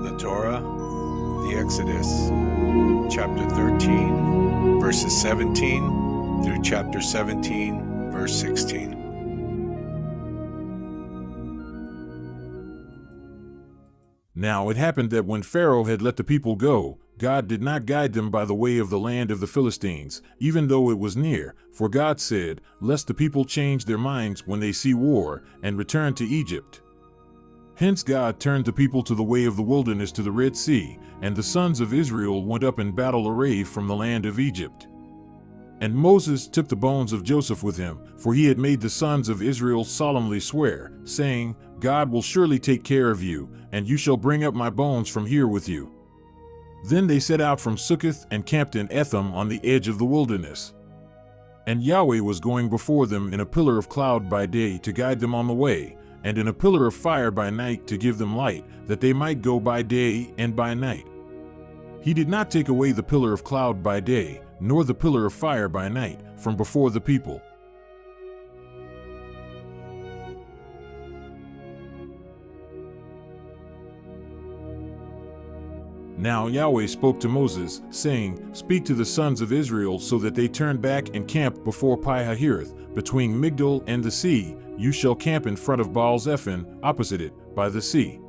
The Torah, the Exodus, chapter 13, verses 17 through chapter 17, verse 16. Now it happened that when Pharaoh had let the people go, God did not guide them by the way of the land of the Philistines, even though it was near, for God said, "Lest the people change their minds when they see war, and return to Egypt." Hence God turned the people to the way of the wilderness to the Red Sea, and the sons of Israel went up in battle array from the land of Egypt. And Moses took the bones of Joseph with him, for he had made the sons of Israel solemnly swear, saying, "God will surely take care of you, and you shall bring up my bones from here with you." Then they set out from Succoth and camped in Etham on the edge of the wilderness. And Yahweh was going before them in a pillar of cloud by day to guide them on the way, and in a pillar of fire by night to give them light, that they might go by day and by night. He did not take away the pillar of cloud by day, nor the pillar of fire by night, from before the people. Now Yahweh spoke to Moses, saying, "Speak to the sons of Israel so that they turn back and camp before Pi-hahiroth, between Migdol and the sea. You shall camp in front of Baal-zephon, opposite it, by the sea.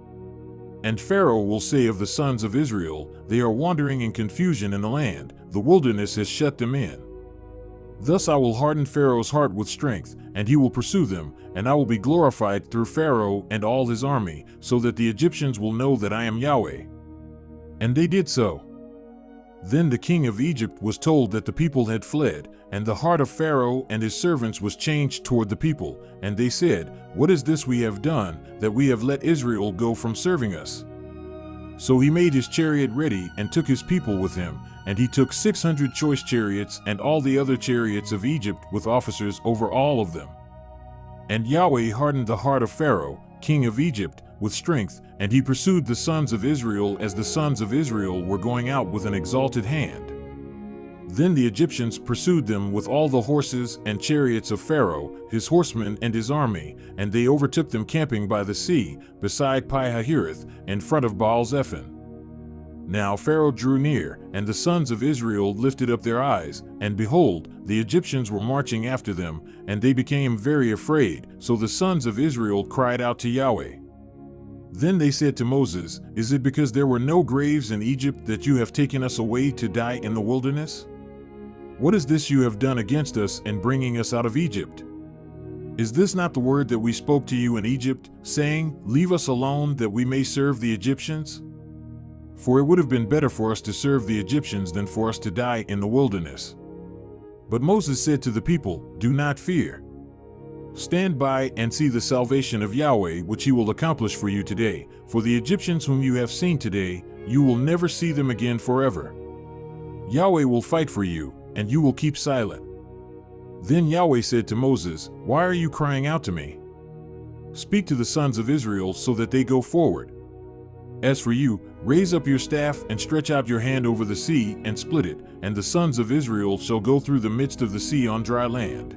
And Pharaoh will say of the sons of Israel, they are wandering in confusion in the land, the wilderness has shut them in. Thus I will harden Pharaoh's heart with strength, and he will pursue them, and I will be glorified through Pharaoh and all his army, so that the Egyptians will know that I am Yahweh." And they did so. Then the king of Egypt was told that the people had fled, and the heart of Pharaoh and his servants was changed toward the people, and they said, "What is this we have done, that we have let Israel go from serving us?" So he made his chariot ready and took his people with him, and he took 600 choice chariots and all the other chariots of Egypt with officers over all of them. And Yahweh hardened the heart of Pharaoh, king of Egypt, with strength, and he pursued the sons of Israel as the sons of Israel were going out with an exalted hand. Then the Egyptians pursued them with all the horses and chariots of Pharaoh, his horsemen and his army, and they overtook them camping by the sea, beside Pi-hahiroth, in front of Baal-zephon. Now Pharaoh drew near, and the sons of Israel lifted up their eyes, and behold, the Egyptians were marching after them, and they became very afraid, so the sons of Israel cried out to Yahweh. Then they said to Moses, "Is it because there were no graves in Egypt that you have taken us away to die in the wilderness? What is this you have done against us in bringing us out of Egypt? Is this not the word that we spoke to you in Egypt, saying, 'Leave us alone that we may serve the Egyptians'? For it would have been better for us to serve the Egyptians than for us to die in the wilderness." But Moses said to the people, "Do not fear. Stand by and see the salvation of Yahweh, which he will accomplish for you today. For the Egyptians whom you have seen today, you will never see them again forever. Yahweh will fight for you, and you will keep silent." Then Yahweh said to Moses, "Why are you crying out to me? Speak to the sons of Israel so that they go forward. As for you, raise up your staff and stretch out your hand over the sea and split it, and the sons of Israel shall go through the midst of the sea on dry land.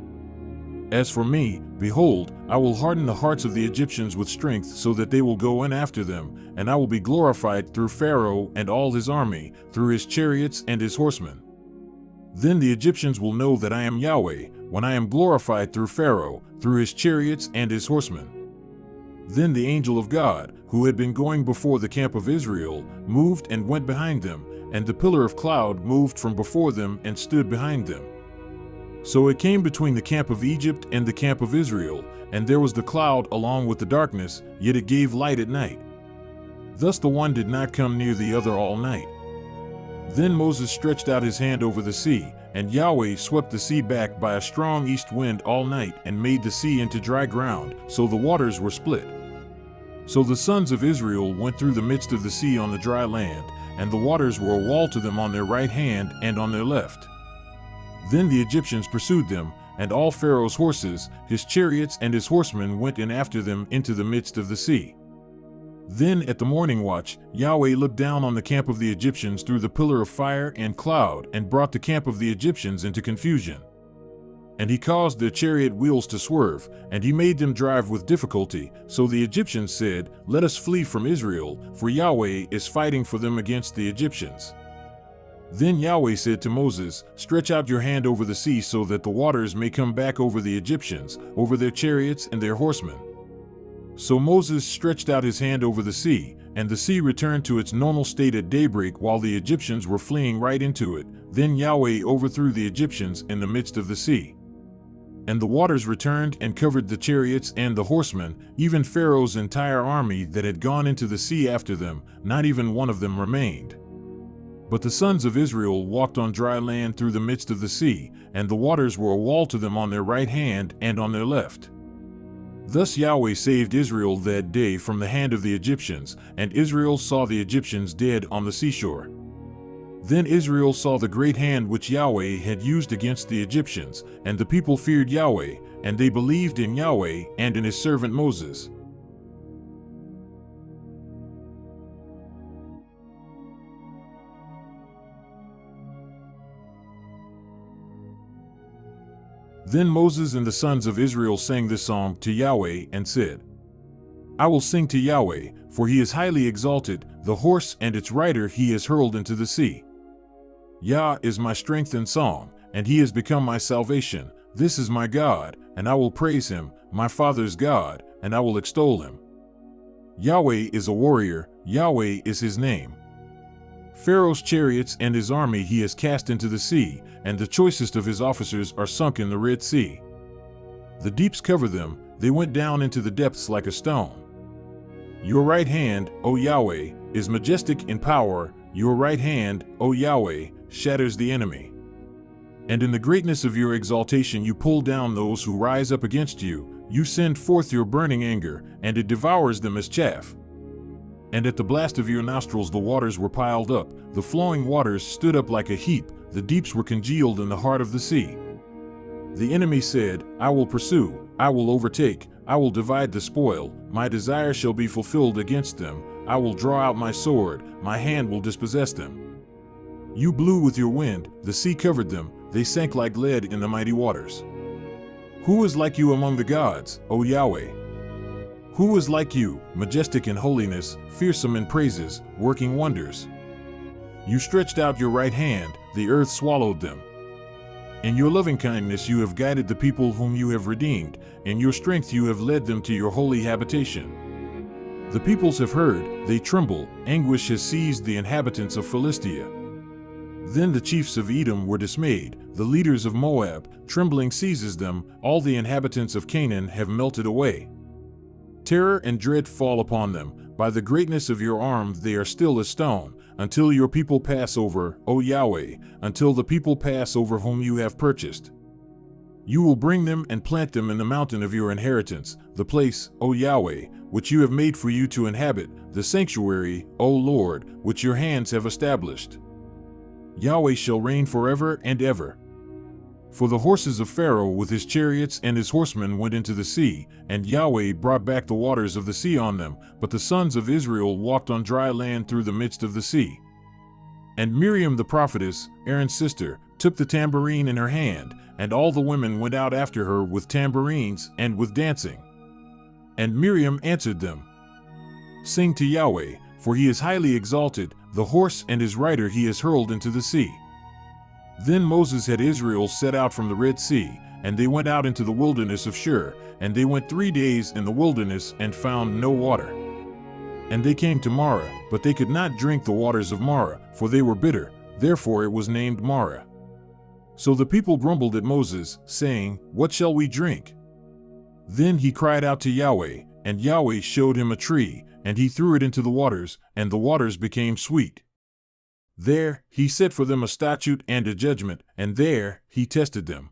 As for me, behold, I will harden the hearts of the Egyptians with strength so that they will go in after them, and I will be glorified through Pharaoh and all his army, through his chariots and his horsemen. Then the Egyptians will know that I am Yahweh, when I am glorified through Pharaoh, through his chariots and his horsemen." Then the angel of God, who had been going before the camp of Israel, moved and went behind them, and the pillar of cloud moved from before them and stood behind them. So it came between the camp of Egypt and the camp of Israel, and there was the cloud along with the darkness, yet it gave light at night. Thus the one did not come near the other all night. Then Moses stretched out his hand over the sea, and Yahweh swept the sea back by a strong east wind all night and made the sea into dry ground, so the waters were split. So the sons of Israel went through the midst of the sea on the dry land, and the waters were a wall to them on their right hand and on their left. Then the Egyptians pursued them, and all Pharaoh's horses, his chariots and his horsemen went in after them into the midst of the sea. Then at the morning watch, Yahweh looked down on the camp of the Egyptians through the pillar of fire and cloud and brought the camp of the Egyptians into confusion. And he caused their chariot wheels to swerve, and he made them drive with difficulty. So the Egyptians said, "Let us flee from Israel, for Yahweh is fighting for them against the Egyptians." Then Yahweh said to Moses, "Stretch out your hand over the sea so that the waters may come back over the Egyptians, over their chariots and their horsemen." So Moses stretched out his hand over the sea, and the sea returned to its normal state at daybreak while the Egyptians were fleeing right into it. Then Yahweh overthrew the Egyptians in the midst of the sea. And the waters returned and covered the chariots and the horsemen, even Pharaoh's entire army that had gone into the sea after them, not even one of them remained. But the sons of Israel walked on dry land through the midst of the sea, and the waters were a wall to them on their right hand and on their left. Thus Yahweh saved Israel that day from the hand of the Egyptians, and Israel saw the Egyptians dead on the seashore. Then Israel saw the great hand which Yahweh had used against the Egyptians, and the people feared Yahweh, and they believed in Yahweh and in his servant Moses. Then Moses and the sons of Israel sang this song to Yahweh and said, "I will sing to Yahweh, for he is highly exalted, the horse and its rider he has hurled into the sea. Yah is my strength and song, and he has become my salvation. This is my God, and I will praise him, my father's God, and I will extol him. Yahweh is a warrior, Yahweh is his name. Pharaoh's chariots and his army he has cast into the sea, and the choicest of his officers are sunk in the Red Sea. The deeps cover them, they went down into the depths like a stone. Your right hand, O Yahweh, is majestic in power, your right hand, O Yahweh, shatters the enemy. And in the greatness of your exaltation you pull down those who rise up against you, you send forth your burning anger, and it devours them as chaff. And at the blast of your nostrils the waters were piled up, the flowing waters stood up like a heap, the deeps were congealed in the heart of the sea. The enemy said, I will pursue, I will overtake, I will divide the spoil, my desire shall be fulfilled against them, I will draw out my sword, my hand will dispossess them. You blew with your wind, the sea covered them, they sank like lead in the mighty waters. Who is like you among the gods, O Yahweh? Who is like you, majestic in holiness, fearsome in praises, working wonders? You stretched out your right hand, the earth swallowed them. In your lovingkindness you have guided the people whom you have redeemed, in your strength you have led them to your holy habitation. The peoples have heard, they tremble, anguish has seized the inhabitants of Philistia. Then the chiefs of Edom were dismayed, the leaders of Moab, trembling seizes them, all the inhabitants of Canaan have melted away. Terror and dread fall upon them, by the greatness of your arm they are still as stone, until your people pass over, O Yahweh, until the people pass over whom you have purchased. You will bring them and plant them in the mountain of your inheritance, the place, O Yahweh, which you have made for you to inhabit, the sanctuary, O Lord, which your hands have established. Yahweh shall reign forever and ever. For the horses of Pharaoh with his chariots and his horsemen went into the sea, and Yahweh brought back the waters of the sea on them, but the sons of Israel walked on dry land through the midst of the sea. And Miriam the prophetess, Aaron's sister, took the tambourine in her hand, and all the women went out after her with tambourines and with dancing. And Miriam answered them, Sing to Yahweh, for he is highly exalted, the horse and his rider he has hurled into the sea. Then Moses had Israel set out from the Red Sea, and they went out into the wilderness of Shur, and they went 3 days in the wilderness and found no water. And they came to Marah, but they could not drink the waters of Marah, for they were bitter, therefore it was named Marah. So the people grumbled at Moses, saying, What shall we drink? Then he cried out to Yahweh, and Yahweh showed him a tree, and he threw it into the waters, and the waters became sweet. There he set for them a statute and a judgment, and there he tested them.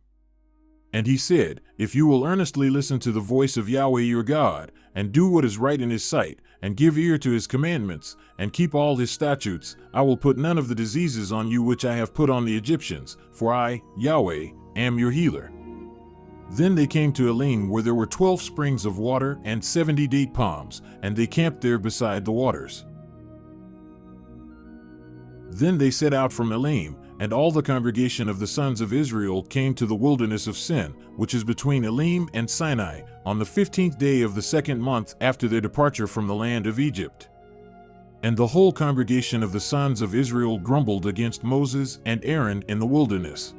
And he said, If you will earnestly listen to the voice of Yahweh your God, and do what is right in his sight, and give ear to his commandments, and keep all his statutes, I will put none of the diseases on you which I have put on the Egyptians, for I, Yahweh, am your healer. Then they came to Elim, where there were 12 springs of water and 70 date palms, and they camped there beside the waters. Then they set out from Elim, and all the congregation of the sons of Israel came to the wilderness of Sin, which is between Elim and Sinai, on the 15th day of the 2nd month after their departure from the land of Egypt. And the whole congregation of the sons of Israel grumbled against Moses and Aaron in the wilderness.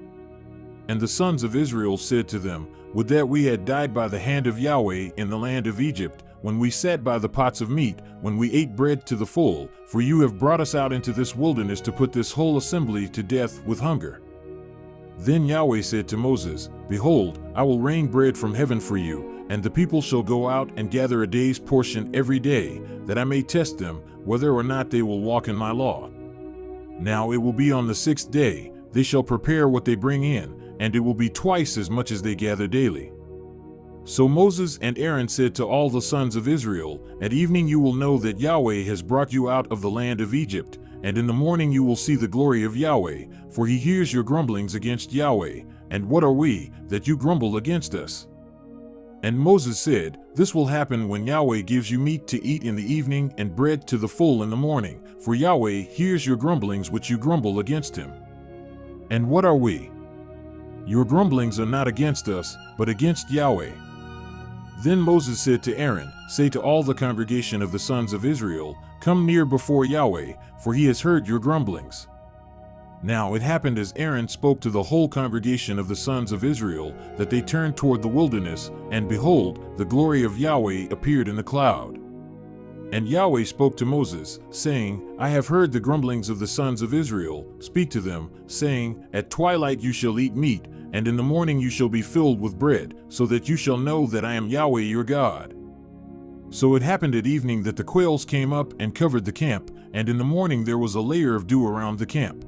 And the sons of Israel said to them, Would that we had died by the hand of Yahweh in the land of Egypt, when we sat by the pots of meat, when we ate bread to the full, for you have brought us out into this wilderness to put this whole assembly to death with hunger. Then Yahweh said to Moses, Behold, I will rain bread from heaven for you, and the people shall go out and gather a day's portion every day, that I may test them, whether or not they will walk in my law. Now it will be on the 6th day, they shall prepare what they bring in, and it will be twice as much as they gather daily. So Moses and Aaron said to all the sons of Israel, At evening you will know that Yahweh has brought you out of the land of Egypt, and in the morning you will see the glory of Yahweh, for he hears your grumblings against Yahweh. And what are we, that you grumble against us? And Moses said, This will happen when Yahweh gives you meat to eat in the evening and bread to the full in the morning, for Yahweh hears your grumblings which you grumble against him. And what are we? Your grumblings are not against us, but against Yahweh. Then Moses said to Aaron, Say to all the congregation of the sons of Israel, Come near before Yahweh, for he has heard your grumblings. Now it happened as Aaron spoke to the whole congregation of the sons of Israel, that they turned toward the wilderness, and behold, the glory of Yahweh appeared in the cloud. And Yahweh spoke to Moses, saying, I have heard the grumblings of the sons of Israel. Speak to them, saying, At twilight you shall eat meat, and in the morning you shall be filled with bread, so that you shall know that I am Yahweh your God. So it happened at evening that the quails came up and covered the camp, and in the morning there was a layer of dew around the camp.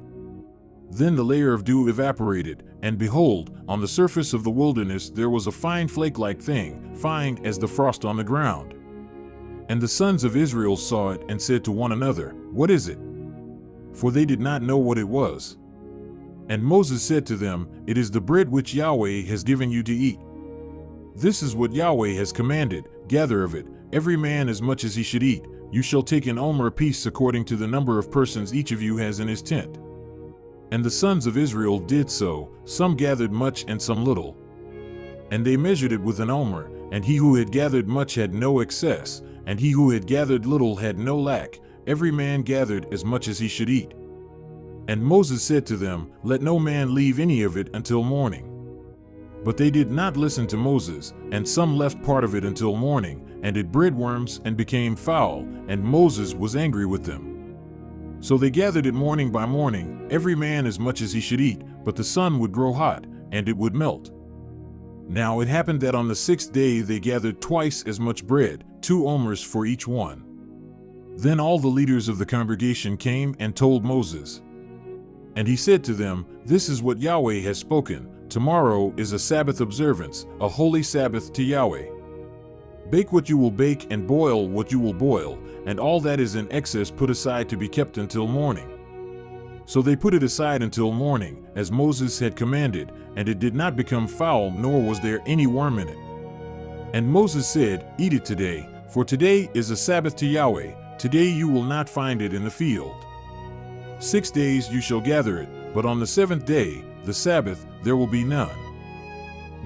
Then the layer of dew evaporated, and behold, on the surface of the wilderness there was a fine flake-like thing, fine as the frost on the ground. And the sons of Israel saw it and said to one another, What is it? For they did not know what it was. And Moses said to them, It is the bread which Yahweh has given you to eat. This is what Yahweh has commanded, gather of it, every man as much as he should eat. You shall take an omer apiece according to the number of persons each of you has in his tent. And the sons of Israel did so, some gathered much and some little. And they measured it with an omer, and he who had gathered much had no excess, and he who had gathered little had no lack, every man gathered as much as he should eat. And Moses said to them, Let no man leave any of it until morning. But they did not listen to Moses, and some left part of it until morning, and it bred worms and became foul, and Moses was angry with them. So they gathered it morning by morning, every man as much as he should eat, but the sun would grow hot, and it would melt. Now it happened that on the 6th day they gathered twice as much bread, 2 omers for each one. Then all the leaders of the congregation came and told Moses. And he said to them, This is what Yahweh has spoken. Tomorrow is a Sabbath observance, a holy Sabbath to Yahweh. Bake what you will bake and boil what you will boil, and all that is in excess put aside to be kept until morning. So they put it aside until morning, as Moses had commanded, and it did not become foul, nor was there any worm in it. And Moses said, Eat it today, for today is a Sabbath to Yahweh. Today you will not find it in the field. 6 days you shall gather it, but on the 7th day, the Sabbath, there will be none.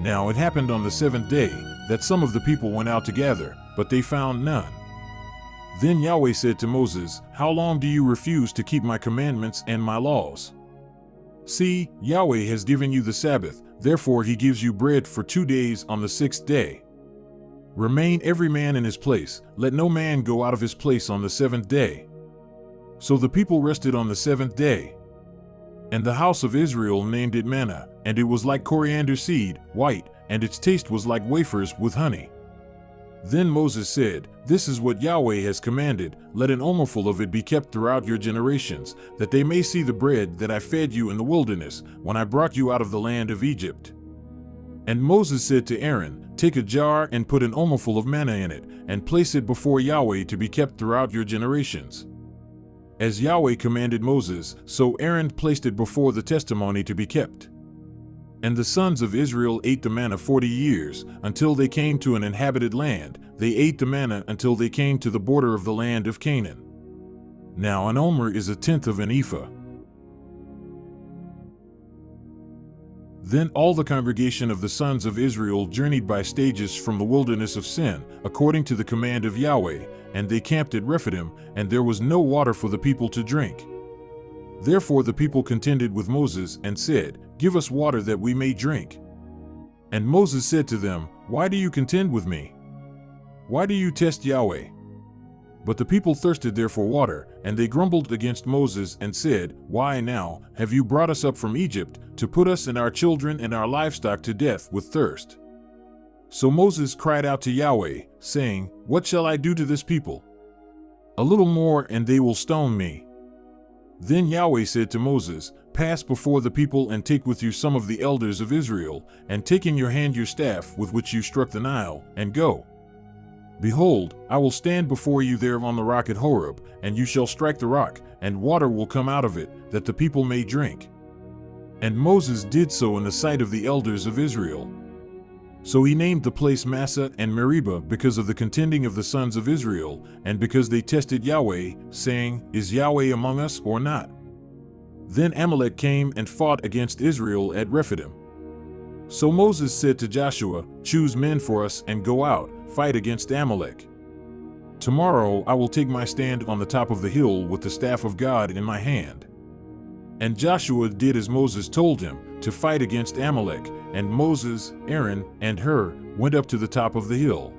Now it happened on the 7th day, that some of the people went out to gather, but they found none. Then Yahweh said to Moses, How long do you refuse to keep my commandments and my laws? See, Yahweh has given you the Sabbath, therefore he gives you bread for 2 days on the 6th day. Remain every man in his place, let no man go out of his place on the 7th day. So the people rested on the 7th day. And the house of Israel named it manna, and it was like coriander seed, white, and its taste was like wafers with honey. Then Moses said, This is what Yahweh has commanded, let an omerful of it be kept throughout your generations, that they may see the bread that I fed you in the wilderness, when I brought you out of the land of Egypt. And Moses said to Aaron, Take a jar and put an omerful of manna in it, and place it before Yahweh to be kept throughout your generations. As Yahweh commanded Moses, so Aaron placed it before the testimony to be kept. And the sons of Israel ate the manna 40 years, until they came to an inhabited land. They ate the manna until they came to the border of the land of Canaan. Now an omer is 1/10 of an ephah. Then all the congregation of the sons of Israel journeyed by stages from the wilderness of Sin, according to the command of Yahweh, and they camped at Rephidim, and there was no water for the people to drink. Therefore the people contended with Moses and said, "Give us water that we may drink." And Moses said to them, "Why do you contend with me? Why do you test Yahweh?" But the people thirsted there for water, and they grumbled against Moses and said, "Why now have you brought us up from Egypt to put us and our children and our livestock to death with thirst?" So Moses cried out to Yahweh, saying, "What shall I do to this people? A little more and they will stone me." Then Yahweh said to Moses, "Pass before the people and take with you some of the elders of Israel, and take in your hand your staff with which you struck the Nile, and go. Behold, I will stand before you there on the rock at Horeb, and you shall strike the rock, and water will come out of it, that the people may drink." And Moses did so in the sight of the elders of Israel. So he named the place Massah and Meribah because of the contending of the sons of Israel, and because they tested Yahweh, saying, "Is Yahweh among us or not?" Then Amalek came and fought against Israel at Rephidim. So Moses said to Joshua, "Choose men for us and go out, fight against Amalek. Tomorrow I will take my stand on the top of the hill with the staff of God in my hand." And Joshua did as Moses told him, to fight against Amalek, and Moses, Aaron, and Hur went up to the top of the hill.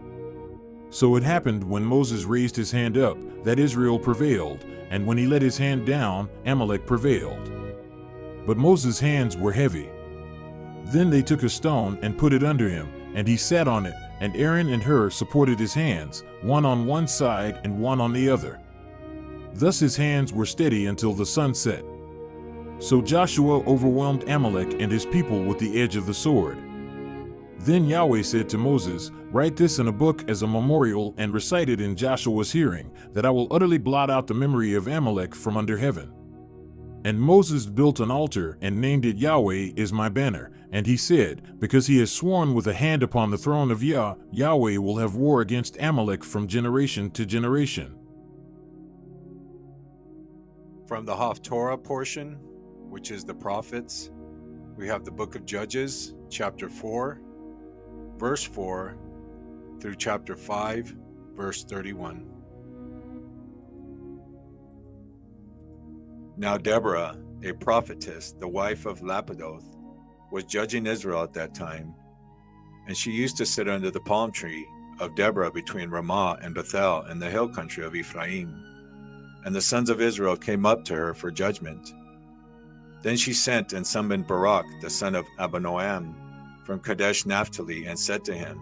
So it happened when Moses raised his hand up, that Israel prevailed, and when he let his hand down, Amalek prevailed. But Moses' hands were heavy. Then they took a stone and put it under him, and he sat on it, and Aaron and Hur supported his hands, one on one side and one on the other. Thus his hands were steady until the sun set. So Joshua overwhelmed Amalek and his people with the edge of the sword. Then Yahweh said to Moses, "Write this in a book as a memorial and recite it in Joshua's hearing, that I will utterly blot out the memory of Amalek from under heaven." And Moses built an altar and named it "Yahweh is my banner." And he said, "Because he has sworn with a hand upon the throne of Yahweh will have war against Amalek from generation to generation." From the Torah portion, which is the prophets, we have the book of Judges, chapter 4, verse 4, through chapter 5, verse 31. Now Deborah, a prophetess, the wife of Lapidoth, was judging Israel at that time, and she used to sit under the palm tree of Deborah between Ramah and Bethel in the hill country of Ephraim. And the sons of Israel came up to her for judgment. Then she sent and summoned Barak, the son of Abinoam, from Kadesh Naphtali, and said to him,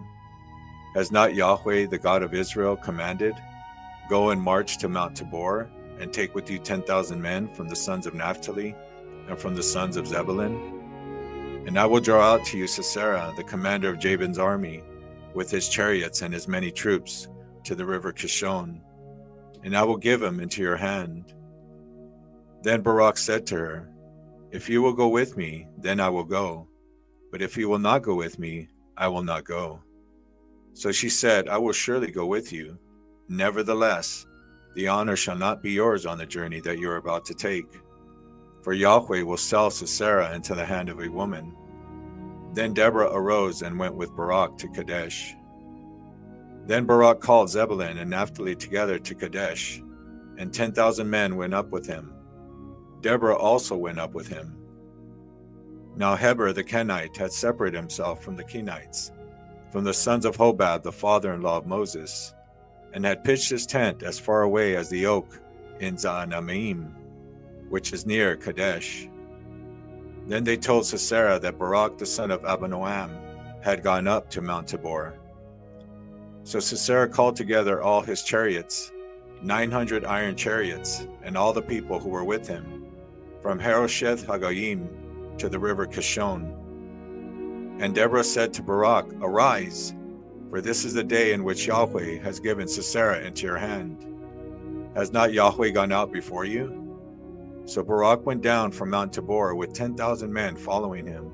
"Has not Yahweh, the God of Israel, commanded, Go and march to Mount Tabor, and take with you 10,000 men from the sons of Naphtali and from the sons of Zebulun? And I will draw out to you Sisera, the commander of Jabin's army, with his chariots and his many troops, to the river Kishon, and I will give him into your hand." Then Barak said to her, "If you will go with me, then I will go. But if you will not go with me, I will not go." So she said, "I will surely go with you. Nevertheless, the honor shall not be yours on the journey that you are about to take. For Yahweh will sell Sisera into the hand of a woman." Then Deborah arose and went with Barak to Kadesh. Then Barak called Zebulun and Naphtali together to Kadesh, and 10,000 men went up with him. Deborah also went up with him. Now Heber the Kenite had separated himself from the Kenites, from the sons of Hobab the father-in-law of Moses, and had pitched his tent as far away as the oak in Zaanannim, which is near Kadesh. Then they told Sisera that Barak the son of Abinoam had gone up to Mount Tabor. So Sisera called together all his chariots, 900 iron chariots, and all the people who were with him, from Harosheth Hagoyim to the river Kishon. And Deborah said to Barak, "Arise, for this is the day in which Yahweh has given Sisera into your hand. Has not Yahweh gone out before you?" So Barak went down from Mount Tabor with 10,000 men following him.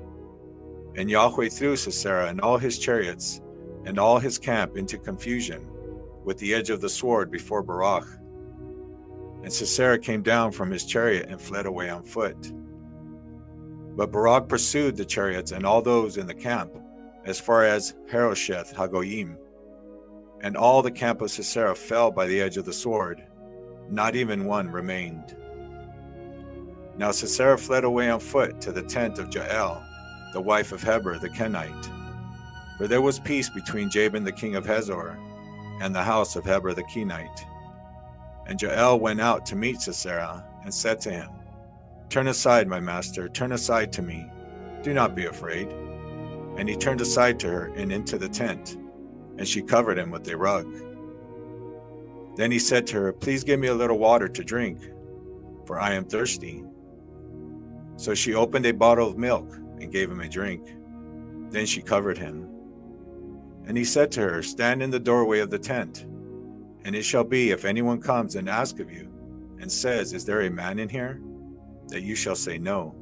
And Yahweh threw Sisera and all his chariots and all his camp into confusion with the edge of the sword before Barak. And Sisera came down from his chariot and fled away on foot. But Barak pursued the chariots and all those in the camp as far as Harosheth Hagoyim, and all the camp of Sisera fell by the edge of the sword. Not even one remained. Now Sisera fled away on foot to the tent of Jael, the wife of Heber the Kenite. For there was peace between Jabin the king of Hazor and the house of Heber the Kenite. And Jael went out to meet Sisera and said to him, "Turn aside, my master, turn aside to me. Do not be afraid." And he turned aside to her and into the tent, and she covered him with a rug. Then he said to her, "Please give me a little water to drink, for I am thirsty." So she opened a bottle of milk and gave him a drink. Then she covered him. And he said to her, "Stand in the doorway of the tent, and it shall be, if anyone comes and asks of you, and says, 'Is there a man in here?' that you shall say no."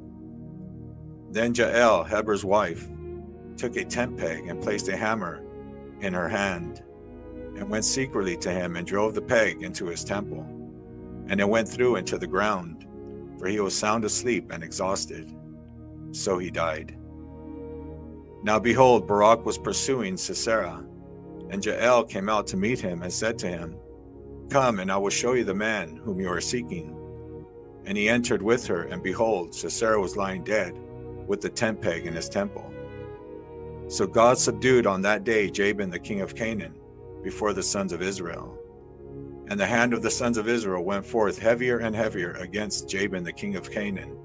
Then Jael, Heber's wife, took a tent peg and placed a hammer in her hand, and went secretly to him and drove the peg into his temple. And it went through into the ground, for he was sound asleep and exhausted. So he died. Now behold, Barak was pursuing Sisera, and Jael came out to meet him and said to him, "Come, and I will show you the man whom you are seeking." And he entered with her, and behold, Sisera was lying dead, with the tent peg in his temple. So God subdued on that day Jabin the king of Canaan before the sons of Israel. And the hand of the sons of Israel went forth heavier and heavier against Jabin the king of Canaan,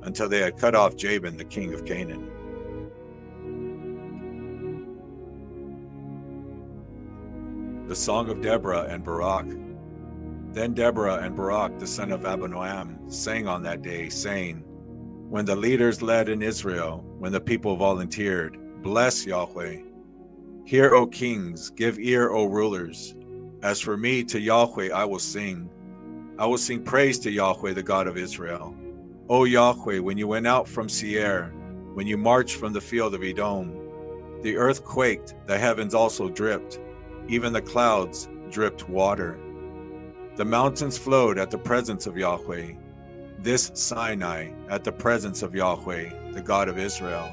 until they had cut off Jabin the king of Canaan. The Song of Deborah and Barak. Then Deborah and Barak the son of Abinoam sang on that day, saying, when the leaders led in Israel, when the people volunteered, "Bless Yahweh. Hear, O kings, give ear, O rulers. As for me, to Yahweh I will sing. I will sing praise to Yahweh, the God of Israel. O Yahweh, when you went out from Seir, when you marched from the field of Edom, the earth quaked, the heavens also dripped, even the clouds dripped water. The mountains flowed at the presence of Yahweh, this Sinai at the presence of Yahweh, the God of Israel.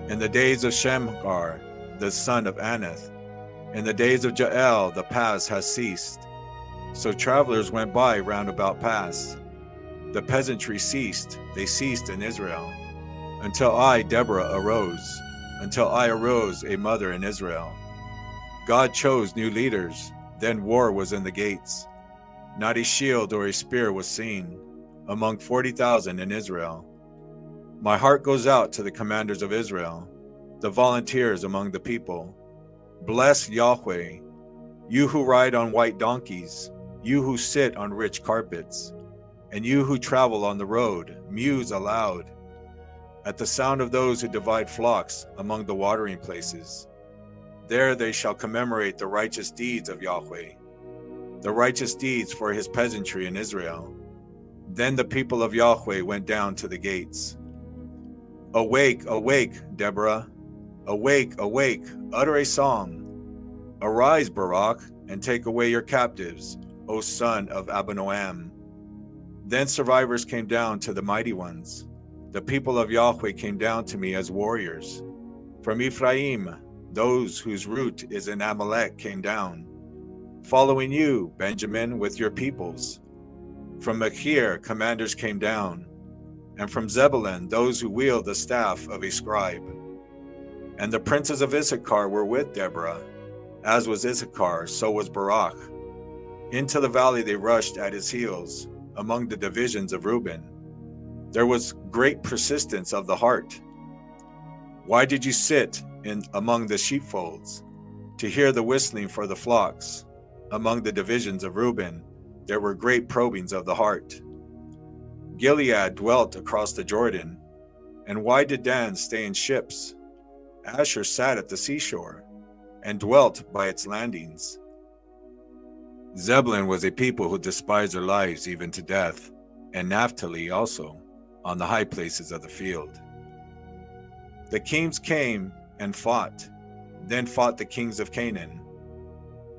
In the days of Shemgar, the son of Anath, in the days of Jael, the pass has ceased. So travelers went by round about pass. The peasantry ceased, they ceased in Israel, until I, Deborah, arose, until I arose, a mother in Israel. God chose new leaders, then war was in the gates. Not a shield or a spear was seen among 40,000 in Israel. My heart goes out to the commanders of Israel, the volunteers among the people. Bless Yahweh, you who ride on white donkeys, you who sit on rich carpets, and you who travel on the road, muse aloud at the sound of those who divide flocks among the watering places. There they shall commemorate the righteous deeds of Yahweh, the righteous deeds for his peasantry in Israel. Then the people of Yahweh went down to the gates. Awake, awake, Deborah. Awake, awake, utter a song. Arise, Barak, and take away your captives, O son of Abinoam. Then survivors came down to the mighty ones. The people of Yahweh came down to me as warriors. From Ephraim, those whose root is in Amalek came down. Following you, Benjamin, with your peoples. From Machir, commanders came down. And from Zebulun, those who wield the staff of a scribe. And the princes of Issachar were with Deborah. As was Issachar, so was Barak. Into the valley they rushed at his heels, among the divisions of Reuben. There was great persistence of the heart. Why did you sit among the sheepfolds, to hear the whistling for the flocks? Among the divisions of Reuben, there were great probings of the heart. Gilead dwelt across the Jordan. And why did Dan stay in ships? Asher sat at the seashore, and dwelt by its landings. Zebulun was a people who despised their lives even to death, and Naphtali also, on the high places of the field. The kings came and fought, then fought the kings of Canaan.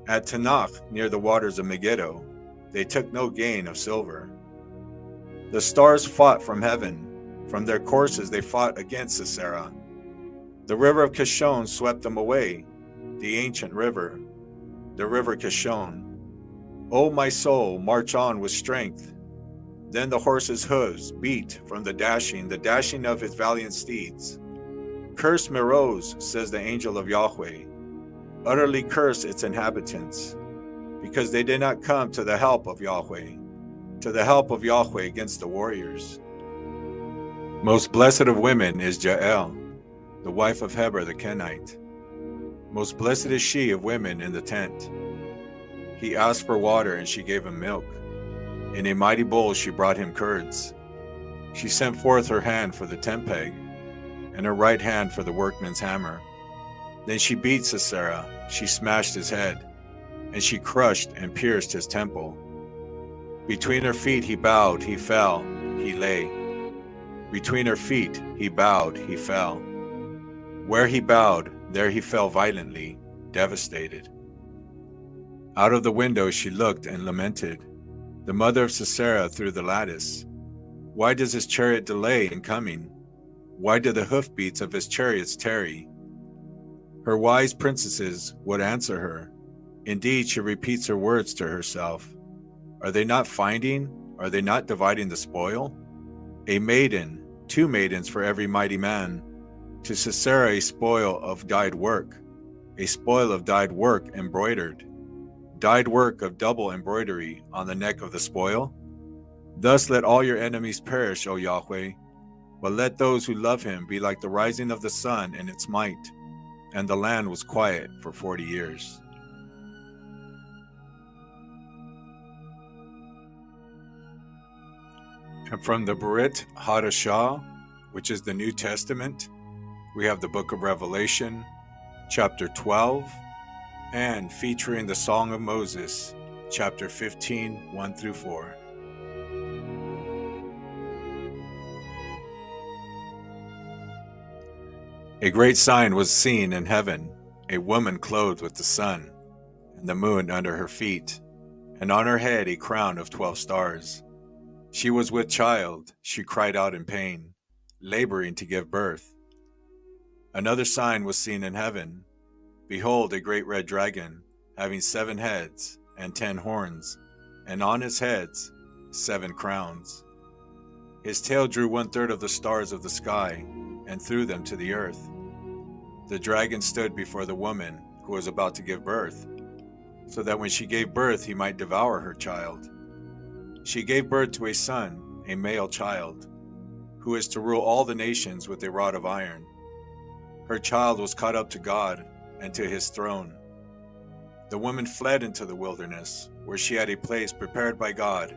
At Tanakh, near the waters of Megiddo, they took no gain of silver. The stars fought from heaven, From their courses they fought against Sisera. The river of Kishon swept them away, the ancient river, the river Kishon. O my soul, march on with strength. Then the horse's hooves beat from the dashing of his valiant steeds. Curse Meroz, says the angel of Yahweh. Utterly curse its inhabitants, because they did not come to the help of Yahweh, against the warriors. Most blessed of women is Jael, the wife of Heber the Kenite. Most blessed is she of women in the tent. He asked for water, and she gave him milk. In a mighty bowl she brought him curds. She sent forth her hand for the tent peg, and her right hand for the workman's hammer. Then she beat Sisera, she smashed his head, and she crushed and pierced his temple. Between her feet he bowed, he fell, he lay. Between her feet he bowed, he fell. Where he bowed, there he fell violently, devastated. Out of the window she looked and lamented, the mother of Sisera through the lattice. Why does his chariot delay in coming? Why do the hoofbeats of his chariots tarry? Her wise princesses would answer her. Indeed, she repeats her words to herself. Are they not finding? Are they not dividing the spoil? A maiden, 2 maidens for every mighty man. To Sisera a spoil of dyed work, embroidered, dyed work of double embroidery on the neck of the spoil. Thus let all your enemies perish, O Yahweh, but let those who love him be like the rising of the sun in its might. And the land was quiet for 40 years. And from the Brit Hadashah, which is the New Testament, we have the book of Revelation, chapter 12, and featuring the Song of Moses, chapter 15, 1 through 4. A great sign was seen in heaven, a woman clothed with the sun, and the moon under her feet, and on her head a crown of 12 stars. She was with child, she cried out in pain, laboring to give birth. Another sign was seen in heaven. Behold, a great red dragon, having 7 heads and 10 horns, and on his heads 7 crowns. His tail drew 1/3 of the stars of the sky, and threw them to the earth. The dragon stood before the woman who was about to give birth, so that when she gave birth he might devour her child. She gave birth to a son, a male child, who is to rule all the nations with a rod of iron. Her child was caught up to God and to his throne. The woman fled into the wilderness, where she had a place prepared by God,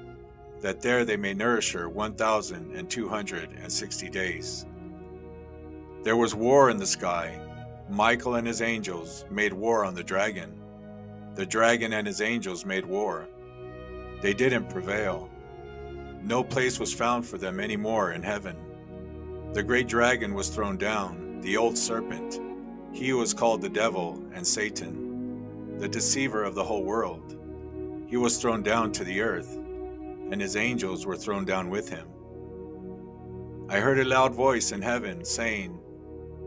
that there they may nourish her 1,260 days. There was war in the sky. Michael and his angels made war on the dragon. The dragon and his angels made war. They didn't prevail. No place was found for them any more in heaven. The great dragon was thrown down, the old serpent. He was called the devil and Satan, the deceiver of the whole world. He was thrown down to the earth, and his angels were thrown down with him. I heard a loud voice in heaven saying,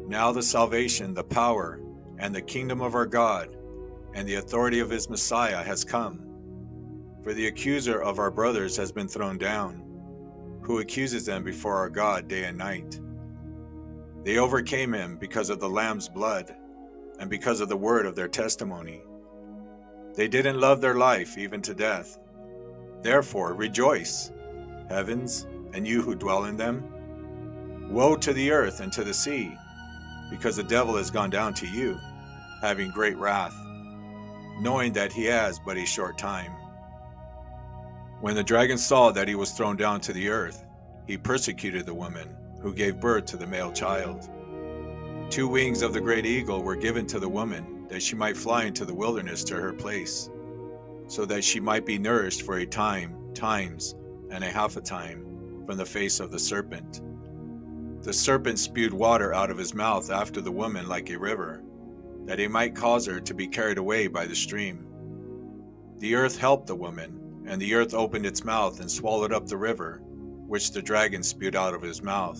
Now the salvation, the power, and the kingdom of our God, and the authority of his Messiah has come. For the accuser of our brothers has been thrown down, who accuses them before our God day and night. They overcame him because of the Lamb's blood, and because of the word of their testimony. They didn't love their life even to death. Therefore rejoice, heavens, and you who dwell in them. Woe to the earth and to the sea, because the devil has gone down to you, having great wrath, knowing that he has but a short time. When the dragon saw that he was thrown down to the earth, he persecuted the woman who gave birth to the male child. 2 wings of the great eagle were given to the woman, that she might fly into the wilderness to her place, so that she might be nourished for a time, times, and a half a time, from the face of the serpent. The serpent spewed water out of his mouth after the woman like a river, that he might cause her to be carried away by the stream. The earth helped the woman, and the earth opened its mouth and swallowed up the river, which the dragon spewed out of his mouth.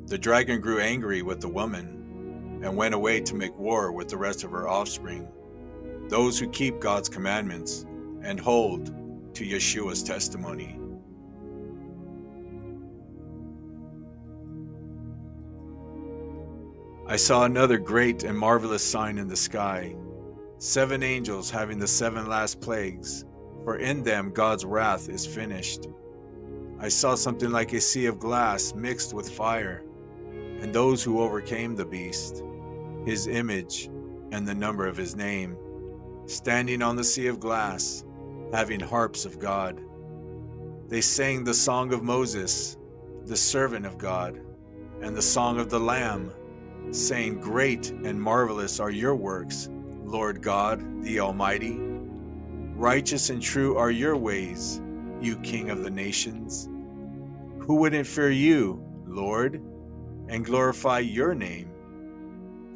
The dragon grew angry with the woman and went away to make war with the rest of her offspring, those who keep God's commandments and hold to Yeshua's testimony. I saw another great and marvelous sign in the sky, 7 angels having the 7 last plagues, for in them God's wrath is finished. I saw something like a sea of glass mixed with fire, and those who overcame the beast, his image, and the number of his name, standing on the sea of glass, having harps of God. They sang the song of Moses, the servant of God, and the song of the Lamb, saying, "Great and marvelous are your works, Lord God, the Almighty. Righteous and true are your ways, you King of the nations. Who wouldn't fear you, Lord, and glorify your name?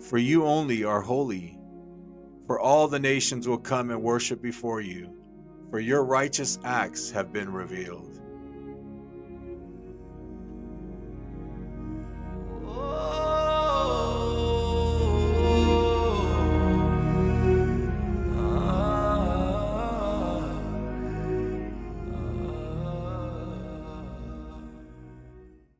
For you only are holy. For all the nations will come and worship before you, for your righteous acts have been revealed."